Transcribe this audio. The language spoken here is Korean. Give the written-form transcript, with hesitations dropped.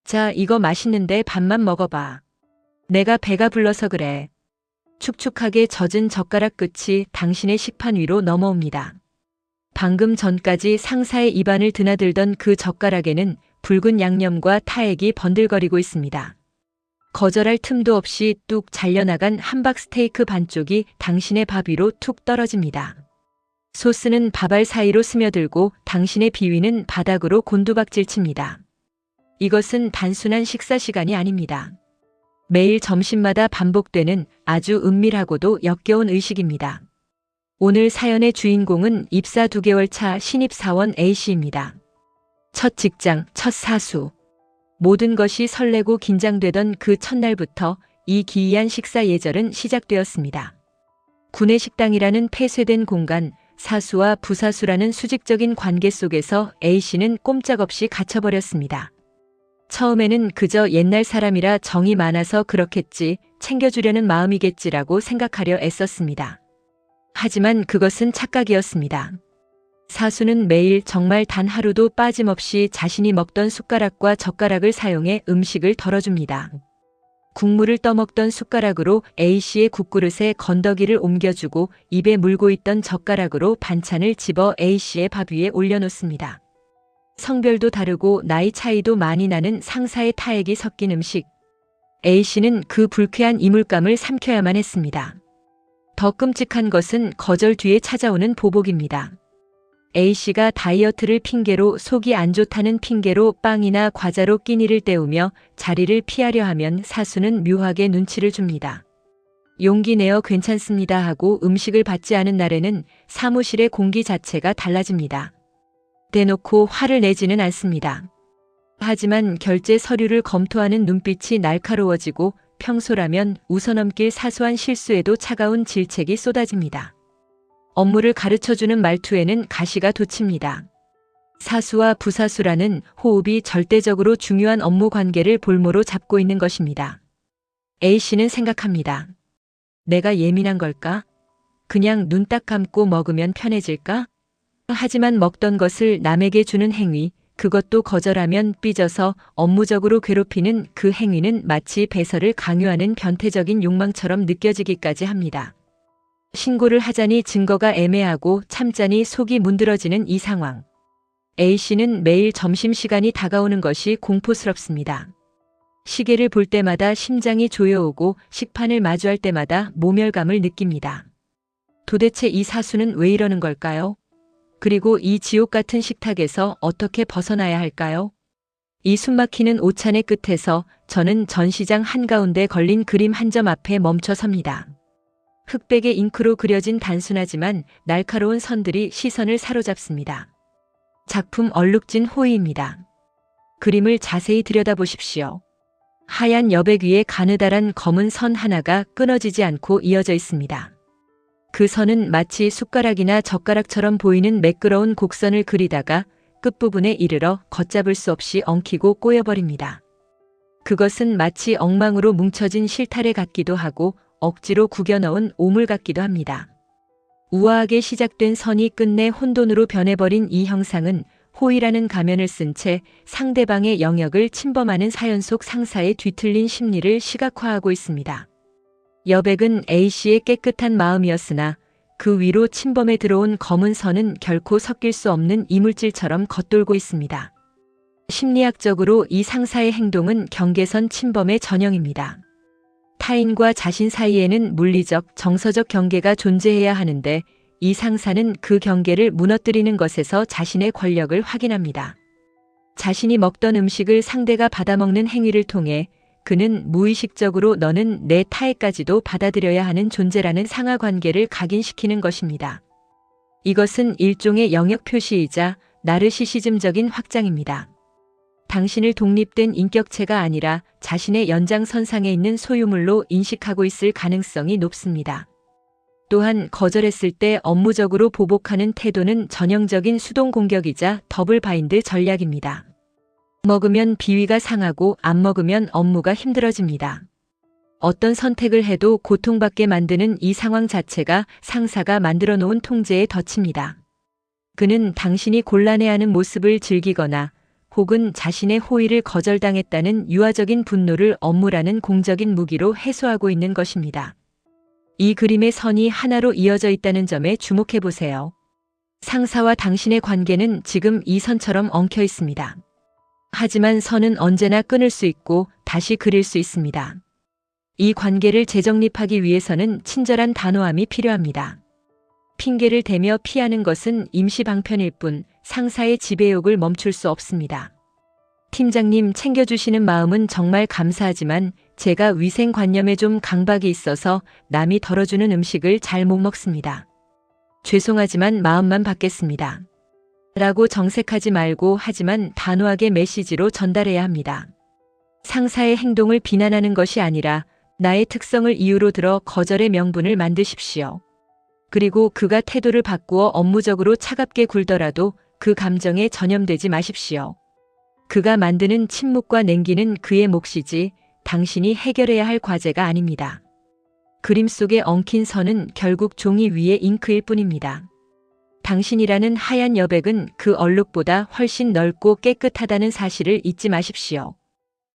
자, 이거 맛있는데 밥만 먹어봐. 내가 배가 불러서 그래. 축축하게 젖은 젓가락 끝이 당신의 식판 위로 넘어옵니다. 방금 전까지 상사의 입안을 드나들던 그 젓가락에는 붉은 양념과 타액이 번들거리고 있습니다. 거절할 틈도 없이 뚝 잘려나간 함박 스테이크 반쪽이 당신의 밥 위로 툭 떨어집니다. 소스는 밥알 사이로 스며들고 당신의 비위는 바닥으로 곤두박질 칩니다. 이것은 단순한 식사 시간이 아닙니다. 매일 점심마다 반복되는 아주 은밀하고도 역겨운 의식입니다. 오늘 사연의 주인공은 입사 2개월 차 신입사원 A씨입니다. 첫 직장, 첫 사수. 모든 것이 설레고 긴장되던 그 첫날부터 이 기이한 식사 예절은 시작되었습니다. 구내식당이라는 폐쇄된 공간, 사수와 부사수라는 수직적인 관계 속에서 A씨는 꼼짝없이 갇혀버렸습니다. 처음에는 그저 옛날 사람이라 정이 많아서 그렇겠지, 챙겨주려는 마음이겠지라고 생각하려 애썼습니다. 하지만 그것은 착각이었습니다. 사수는 매일 정말 단 하루도 빠짐없이 자신이 먹던 숟가락과 젓가락을 사용해 음식을 덜어줍니다. 국물을 떠먹던 숟가락으로 A씨의 국그릇에 건더기를 옮겨주고 입에 물고 있던 젓가락으로 반찬을 집어 A씨의 밥 위에 올려놓습니다. 성별도 다르고 나이 차이도 많이 나는 상사의 타액이 섞인 음식. A씨는 그 불쾌한 이물감을 삼켜야만 했습니다. 더 끔찍한 것은 거절 뒤에 찾아오는 보복입니다. A씨가 다이어트를 핑계로 속이 안 좋다는 핑계로 빵이나 과자로 끼니를 때우며 자리를 피하려 하면 사수는 묘하게 눈치를 줍니다. 용기 내어 괜찮습니다 하고 음식을 받지 않은 날에는 사무실의 공기 자체가 달라집니다. 대놓고 화를 내지는 않습니다. 하지만 결제 서류를 검토하는 눈빛이 날카로워지고 평소라면 웃어넘길 사소한 실수에도 차가운 질책이 쏟아집니다. 업무를 가르쳐주는 말투에는 가시가 돋칩니다. 사수와 부사수라는 호흡이 절대적으로 중요한 업무 관계를 볼모로 잡고 있는 것입니다. A씨는 생각합니다. 내가 예민한 걸까? 그냥 눈 딱 감고 먹으면 편해질까? 하지만 먹던 것을 남에게 주는 행위, 그것도 거절하면 삐져서 업무적으로 괴롭히는 그 행위는 마치 배설을 강요하는 변태적인 욕망처럼 느껴지기까지 합니다. 신고를 하자니 증거가 애매하고 참자니 속이 문드러지는 이 상황. A씨는 매일 점심시간이 다가오는 것이 공포스럽습니다. 시계를 볼 때마다 심장이 조여오고 식판을 마주할 때마다 모멸감을 느낍니다. 도대체 이 사수는 왜 이러는 걸까요? 그리고 이 지옥 같은 식탁에서 어떻게 벗어나야 할까요? 이 숨막히는 오찬의 끝에서 저는 전시장 한가운데 걸린 그림 한 점 앞에 멈춰 섭니다. 흑백의 잉크로 그려진 단순하지만 날카로운 선들이 시선을 사로잡습니다. 작품 얼룩진 호의입니다. 그림을 자세히 들여다보십시오. 하얀 여백 위에 가느다란 검은 선 하나가 끊어지지 않고 이어져 있습니다. 그 선은 마치 숟가락이나 젓가락처럼 보이는 매끄러운 곡선을 그리다가 끝부분에 이르러 걷잡을 수 없이 엉키고 꼬여버립니다. 그것은 마치 엉망으로 뭉쳐진 실타래 같기도 하고 억지로 구겨 넣은 오물 같기도 합니다. 우아하게 시작된 선이 끝내 혼돈으로 변해버린 이 형상은 호의라는 가면을 쓴 채 상대방의 영역을 침범하는 사연 속 상사의 뒤틀린 심리를 시각화하고 있습니다. 여백은 A씨의 깨끗한 마음이었으나 그 위로 침범해 들어온 검은 선은 결코 섞일 수 없는 이물질처럼 겉돌고 있습니다. 심리학적으로 이 상사의 행동은 경계선 침범의 전형입니다. 타인과 자신 사이에는 물리적, 정서적 경계가 존재해야 하는데 이 상사는 그 경계를 무너뜨리는 것에서 자신의 권력을 확인합니다. 자신이 먹던 음식을 상대가 받아먹는 행위를 통해 그는 무의식적으로 너는 내 타액까지도 받아들여야 하는 존재라는 상하관계를 각인시키는 것입니다. 이것은 일종의 영역 표시이자 나르시시즘적인 확장입니다. 당신을 독립된 인격체가 아니라 자신의 연장선상에 있는 소유물로 인식하고 있을 가능성이 높습니다. 또한 거절했을 때 업무적으로 보복하는 태도는 전형적인 수동 공격이자 더블 바인드 전략입니다. 먹으면 비위가 상하고 안 먹으면 업무가 힘들어집니다. 어떤 선택을 해도 고통받게 만드는 이 상황 자체가 상사가 만들어 놓은 통제의 덫입니다. 그는 당신이 곤란해하는 모습을 즐기거나 혹은 자신의 호의를 거절당했다는 유아적인 분노를 업무라는 공적인 무기로 해소하고 있는 것입니다. 이 그림의 선이 하나로 이어져 있다는 점에 주목해 보세요. 상사와 당신의 관계는 지금 이 선처럼 엉켜 있습니다. 하지만 선은 언제나 끊을 수 있고 다시 그릴 수 있습니다. 이 관계를 재정립하기 위해서는 친절한 단호함이 필요합니다. 핑계를 대며 피하는 것은 임시 방편일 뿐 상사의 지배욕을 멈출 수 없습니다. 팀장님 챙겨주시는 마음은 정말 감사하지만 제가 위생관념에 좀 강박이 있어서 남이 덜어주는 음식을 잘 못 먹습니다. 죄송하지만 마음만 받겠습니다. 라고 정색하지 말고 하지만 단호하게 메시지로 전달해야 합니다. 상사의 행동을 비난하는 것이 아니라 나의 특성을 이유로 들어 거절의 명분을 만드십시오. 그리고 그가 태도를 바꾸어 업무적으로 차갑게 굴더라도 그 감정에 전염되지 마십시오. 그가 만드는 침묵과 냉기는 그의 몫이지 당신이 해결해야 할 과제가 아닙니다. 그림 속에 엉킨 선은 결국 종이 위의 잉크일 뿐입니다. 당신이라는 하얀 여백은 그 얼룩보다 훨씬 넓고 깨끗하다는 사실을 잊지 마십시오.